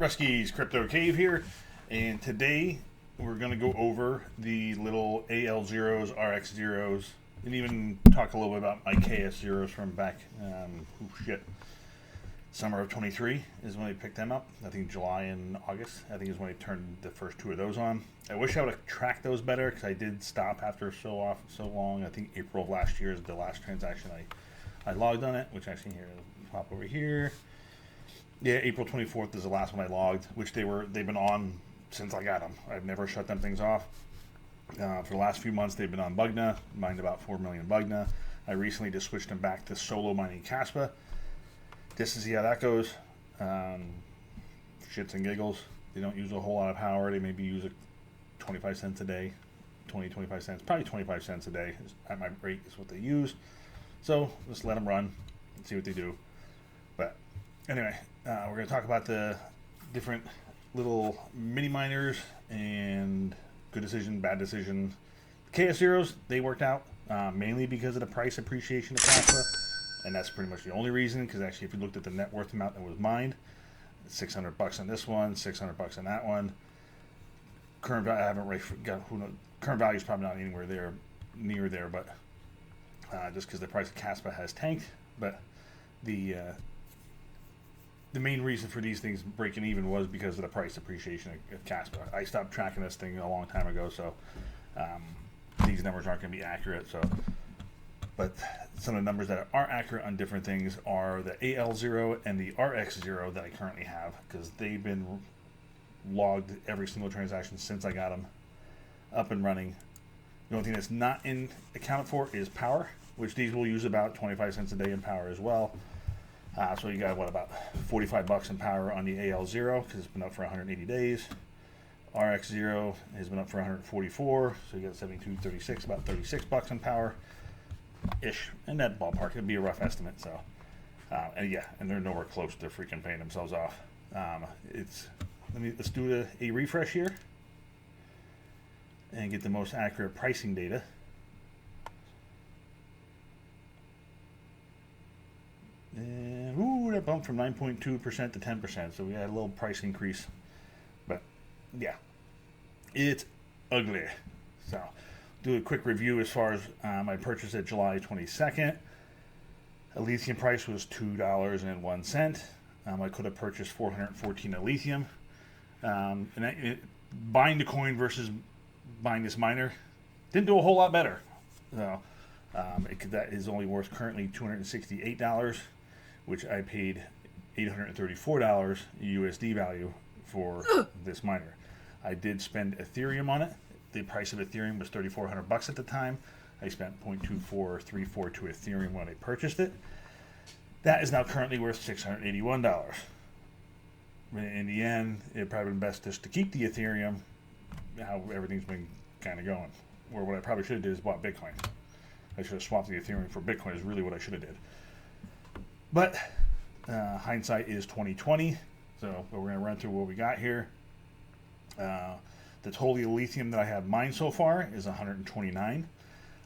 Ruski's Crypto Cave here, and today we're going to go over the little AL0s, RX0s, and even talk a little bit about my KS0s from back, summer of 23 is when I picked them up. I think July and August, I think is when I turned the first two of those on. I wish I would have tracked those better because I did stop after so long. I think April of last year is the last transaction I logged on it, which actually here, pop over here. Yeah, April 24th is the last one I logged, which they've been on since I got them. I've never shut them things off. For the last few months, they've been on Bugna, mined about 4 million Bugna. I recently just switched them back to solo mining Caspa. Just to see how that goes. Shits and giggles. They don't use a whole lot of power. They maybe use 25 cents a day. 25 cents. Probably 25 cents a day at my rate is what they use. So, just let them run and see what they do. But, anyway, we're going to talk about the different little mini miners and good decision, bad decision. The KS0s, they worked out mainly because of the price appreciation of Caspa. And that's pretty much the only reason, because actually if you looked at the net worth amount that was mined, $600 on this one, $600 on that one. Current value, I haven't got, who knows, current value is probably not anywhere there, near there, but just because the price of Caspa has tanked. But the main reason for these things breaking even was because of the price appreciation of Caspa. I stopped tracking this thing a long time ago, so these numbers aren't going to be accurate. So, but some of the numbers that are accurate on different things are the AL0 and the RX0 that I currently have, because they've been logged every single transaction since I got them up and running. The only thing that's not accounted for is power, which these will use about 25 cents a day in power as well. So you got, about $45 in power on the AL0 because it's been up for 180 days. RX0 has been up for 144, so you got 72.36, about $36 in power. Ish in that ballpark. It'd be a rough estimate. So, and they're nowhere close to freaking paying themselves off. Let's do a refresh here and get the most accurate pricing data. And that bumped from 9.2% to 10%. So we had a little price increase, but yeah, it's ugly. So. Do a quick review as far as I purchased it July 22nd. A lithium price was $2.01. I could have purchased 414 of lithium. Buying the coin versus buying this miner didn't do a whole lot better. So that is only worth currently $268, which I paid $834 USD value for this miner. I did spend Ethereum on it. The price of Ethereum was $3,400 at the time. I spent 0.2434 to Ethereum when I purchased it. That is now currently worth $681. In the end, it'd probably been best just to keep the Ethereum, how everything's been kind of going. Or what I probably should have did is bought Bitcoin. I should have swapped the Ethereum for Bitcoin is really what I should have did. But hindsight is 2020. So we're going to run through what we got here. The total lithium that I have mined so far is 129.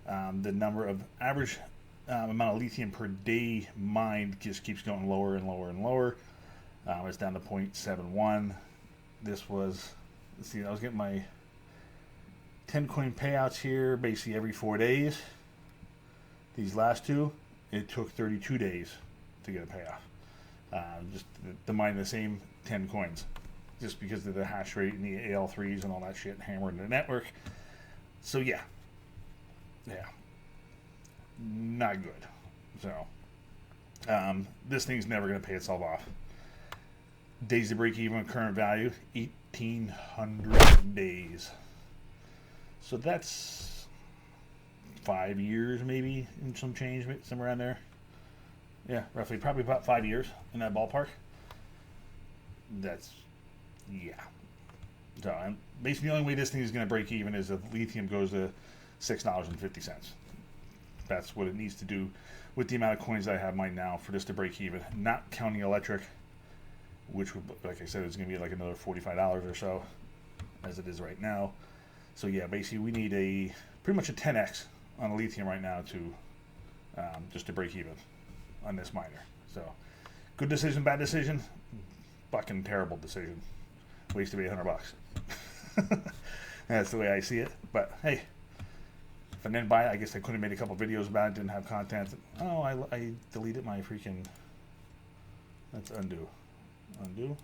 The number of average amount of lithium per day mined just keeps going lower and lower and lower. It's down to 0.71. This was, let's see, I was getting my 10 coin payouts here basically every 4 days. These last two, it took 32 days to get a payoff. Just to mine the same 10 coins. Just because of the hash rate and the AL3s and all that shit hammered in the network. So yeah, not good. So this thing's never going to pay itself off. Days to break even, current value 1,800 days. So that's 5 years maybe in some change, somewhere around there. Yeah, roughly, probably about 5 years in that ballpark. Yeah. So basically the only way this thing is going to break even is if lithium goes to $6.50. That's what it needs to do with the amount of coins I have mined now for this to break even. Not counting electric, which, like I said, is going to be like another $45 or so, as it is right now. So yeah, basically we need pretty much a 10x on the lithium right now to just to break even on this miner. So good decision, bad decision. fucking terrible decision. Waste of $800. That's the way I see it. But hey, if I didn't buy it, I guess I could have made a couple videos about it. Didn't have content. Oh, I deleted my freaking. Let's undo. Undo.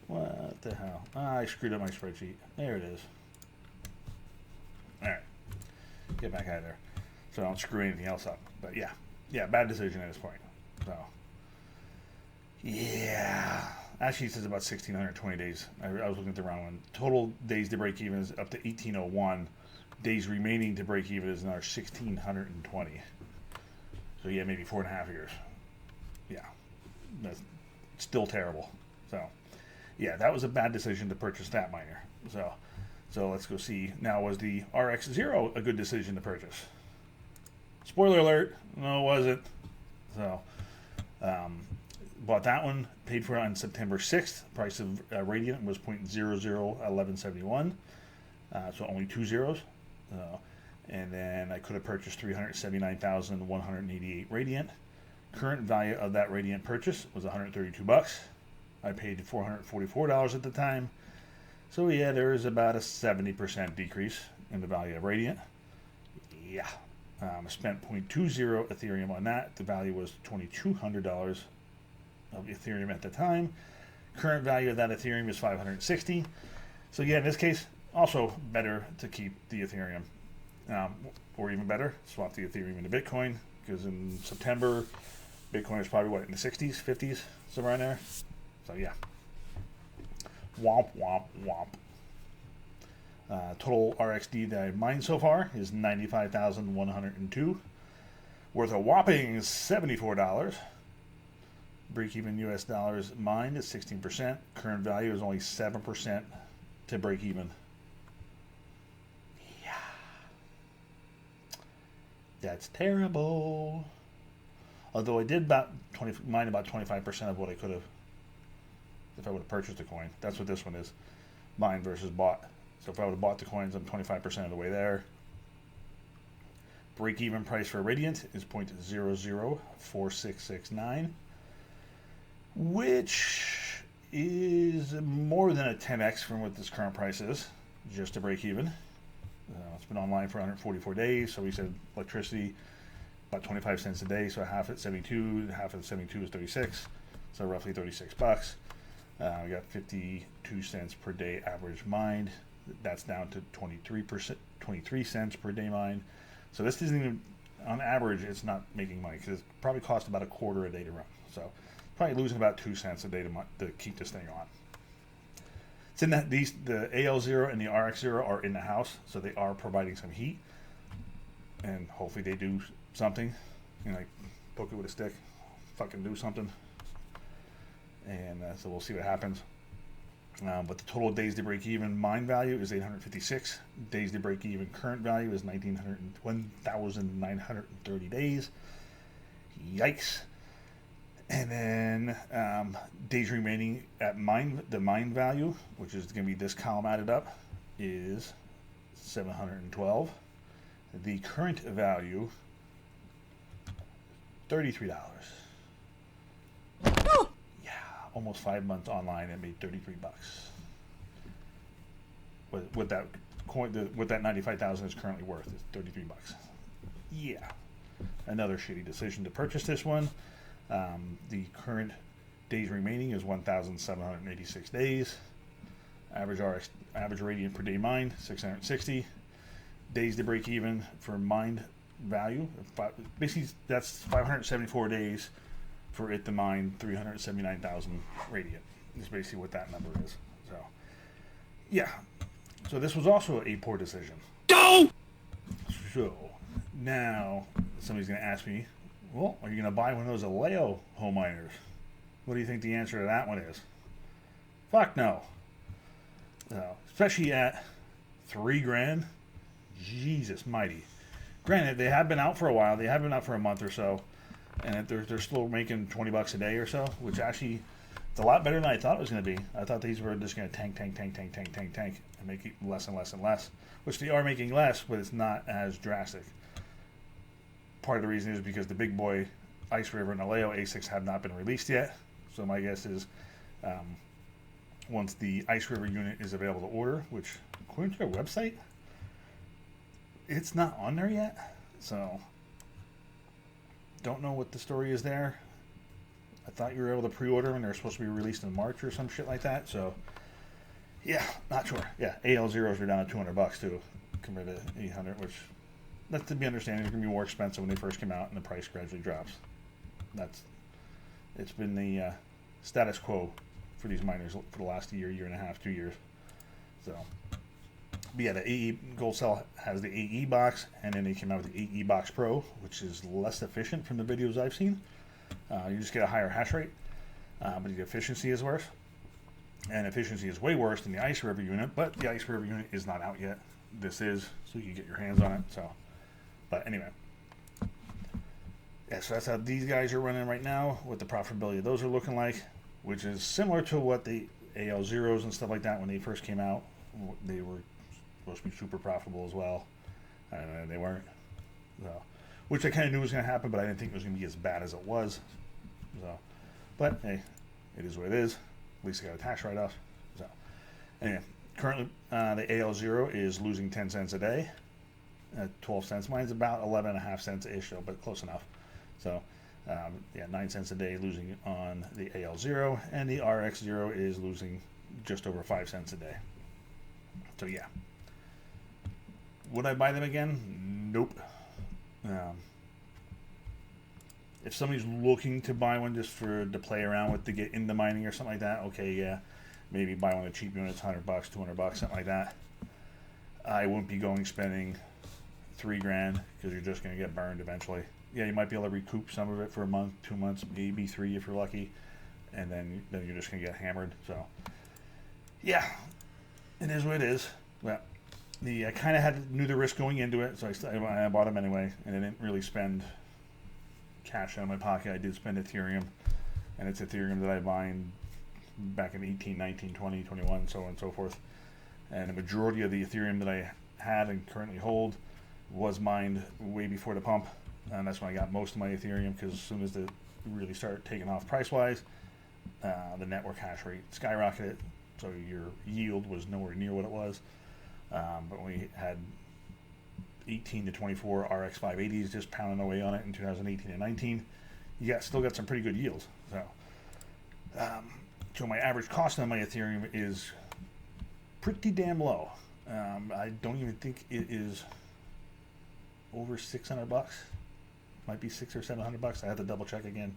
What the hell? I screwed up my spreadsheet. There it is. Alright. Get back out of there. So I don't screw anything else up. But yeah. Yeah, bad decision at this point. So. Yeah. Actually, it says about 1,620 days. I was looking at the wrong one. Total days to break even is up to 1,801. Days remaining to break even is another 1,620. So yeah, maybe 4.5 years. Yeah. That's still terrible. So. Yeah, that was a bad decision to purchase that miner. So let's go see. Now, was the RX0 a good decision to purchase? Spoiler alert, no, it wasn't. So, bought that one, paid for it on September 6th. Price of Radiant was 0.001171. So only 2 zeros. And then I could have purchased 379,188 Radiant. Current value of that Radiant purchase was $132. I paid $444 at the time. So yeah, there is about a 70% decrease in the value of Radiant. Yeah. I spent 0.20 Ethereum on that. The value was $2,200 of Ethereum at the time. Current value of that Ethereum is 560. So yeah, in this case, also better to keep the Ethereum. Or even better, swap the Ethereum into Bitcoin. Because in September, Bitcoin is probably, what, in the 60s, 50s, somewhere in there. So yeah, womp womp womp. Total RXD that I mined so far is 95,102, worth a whopping $74. Break even US dollars mined is 16%. Current value is only 7% to break even. Yeah, that's terrible. Although I did mine about 25% of what I could have. If I would have purchased the coin. That's what this one is. Mine versus bought. So if I would have bought the coins, I'm 25% of the way there. Break-even price for Radiant is 0.004669, which is more than a 10x from what this current price is, just to break even. It's been online for 144 days, so we said electricity, about 25 cents a day, so half at 72, half at 72 is 36, so roughly $36. We got 52 cents per day average mined. That's down to 23 cents per day mined. So this isn't even, on average, it's not making money because it probably costs about $0.25 a day to run. So probably losing about 2 cents a day to keep this thing on. It's in that the AL0 and the RX0 are in the house, so they are providing some heat, and hopefully they do something. You know, like poke it with a stick, fucking do something. And so we'll see what happens. But the total days to break even mine value is 856. Days to break even current value is 1,930 days. Yikes. And then days remaining at the mine value, which is going to be this column added up, is 712. The current value, $33. Almost 5 months online and made $33. What that coin, what that 95,000 is currently worth is $33. Yeah, another shitty decision to purchase this one. The current days remaining is 1,786 days. Average Radiant per day mined 660. Days to break even for mined value. Basically, that's 574 days. For it to mine 379,000 Radiant is basically what that number is. So, yeah. So this was also a poor decision. No! So, now, somebody's going to ask me, well, are you going to buy one of those Aleo home miners? What do you think the answer to that one is? Fuck no. Especially at $3,000. Jesus mighty. Granted, they have been out for a while. They have been out for a month or so. And they're still making $20 a day or so, which actually it's a lot better than I thought it was going to be. I thought these were just going to tank, and make it less and less and less, which they are making less, but it's not as drastic. part of the reason is because the big boy IceRiver and AL0 ASICs have not been released yet. So my guess is once the IceRiver unit is available to order, which according to their website, it's not on there yet. So don't know what the story is there. I thought you were able to pre-order them and they're supposed to be released in March or some shit like that. So yeah, not sure. Yeah, AL0s are down to $200 too, compared to 800, which that's to be understanding. They're going to be more expensive when they first came out and the price gradually drops. It's been the status quo for these miners for the last year, year and a half, 2 years. So, but yeah, the AE Gold Cell has the AE box, and then they came out with the AE Box Pro, which is less efficient from the videos I've seen. You just get a higher hash rate, but the efficiency is worse. And efficiency is way worse than the IceRiver unit, but the IceRiver unit is not out yet. This is, so you can get your hands on it. So, but anyway. Yeah, so that's how these guys are running right now, what the profitability of those are looking like, which is similar to what the AL0s and stuff like that, when they first came out, they were supposed to be super profitable as well, and they weren't. So, which I kind of knew was going to happen, but I didn't think it was going to be as bad as it was. So, but hey, it is what it is. At least I got a tax write-off. So, anyway, currently the AL0 is losing 10 cents a day, 12 cents. Mine's about 11.5 cents-ish, but close enough. So, yeah, 9 cents a day losing on the AL0, and the RX0 is losing just over 5 cents a day. So, yeah. Would I buy them again? Nope. If somebody's looking to buy one just to play around with to get into mining or something like that, okay, yeah, maybe buy one of the cheap units, $100, $200, something like that. I wouldn't be spending $3 grand because you're just going to get burned eventually. Yeah, you might be able to recoup some of it for a month, 2 months, maybe 3 if you're lucky, and then you're just going to get hammered. So, yeah, it is what it is. Well, I kind of knew the risk going into it, so I bought them anyway, and I didn't really spend cash out of my pocket. I did spend Ethereum, and it's Ethereum that I mined back in 18, 19, 20, 21, so on and so forth. And the majority of the Ethereum that I had and currently hold was mined way before the pump, and that's when I got most of my Ethereum, because as soon as it really started taking off price-wise, the network hash rate skyrocketed, so your yield was nowhere near what it was. But we had 18 to 24 RX 580s just pounding away on it in 2018 and 19. You still got some pretty good yields. So my average cost on my Ethereum is pretty damn low. I don't even think it is over $600. Might be $600 or $700. I have to double check again,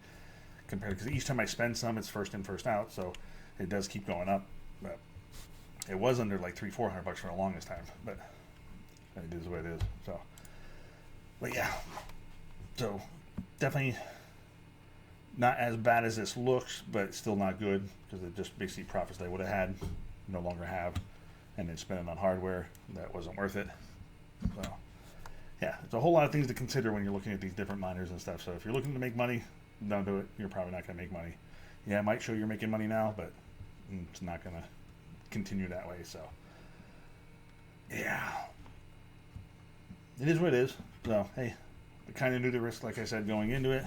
compared, because each time I spend some, it's first in, first out, so it does keep going up. But it was under like $300-400 for the longest time, but it is what it is. So, but yeah, so definitely not as bad as this looks, but still not good, because it just basically profits that I would have had, no longer have, and then spending on hardware that wasn't worth it. So yeah, it's a whole lot of things to consider when you're looking at these different miners and stuff. So if you're looking to make money, don't do it. You're probably not going to make money. Yeah, it might show you're making money now, but it's not going to continue that way. So yeah, it is what it is. So hey, I kind of knew the risk, like I said, going into it,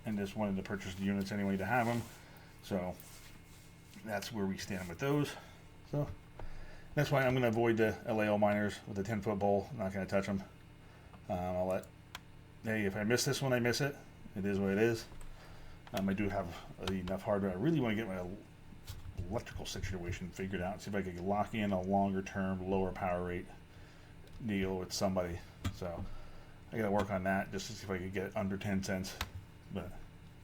and just wanted to purchase the units anyway to have them. So that's where we stand with those. So that's why I'm going to avoid the LAO miners with the 10-foot bowl. I'm not going to touch them. I'll let, hey, if I miss this one, I miss it. It is what it is. I do have enough hardware. I really want to get my electrical situation figured out, see if I could lock in a longer term, lower power rate deal with somebody. So I got to work on that just to see if I could get under 10 cents. But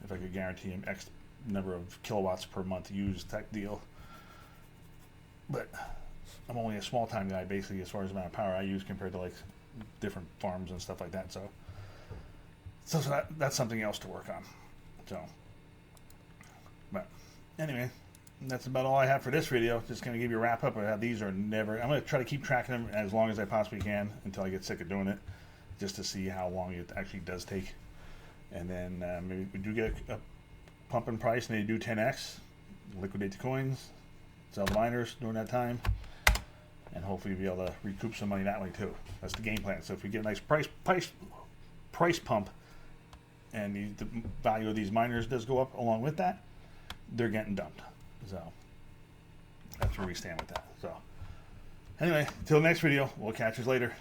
if I could guarantee an X number of kilowatts per month used type deal. But I'm only a small time guy basically as far as the amount of power I use compared to like different farms and stuff like that. So that's something else to work on. So, but anyway, that's about all I have for this video. Just going to give you a wrap up of how these are never. I'm going to try to keep tracking them as long as I possibly can until I get sick of doing it, just to see how long it actually does take. And then maybe we do get a pump in price and they do 10x, liquidate the coins, sell the miners during that time, and hopefully be able to recoup some money that way too. That's the game plan. So if we get a nice price pump and the value of these miners does go up along with that, they're getting dumped. So that's where we stand with that. So anyway, till the next video, we'll catch you later.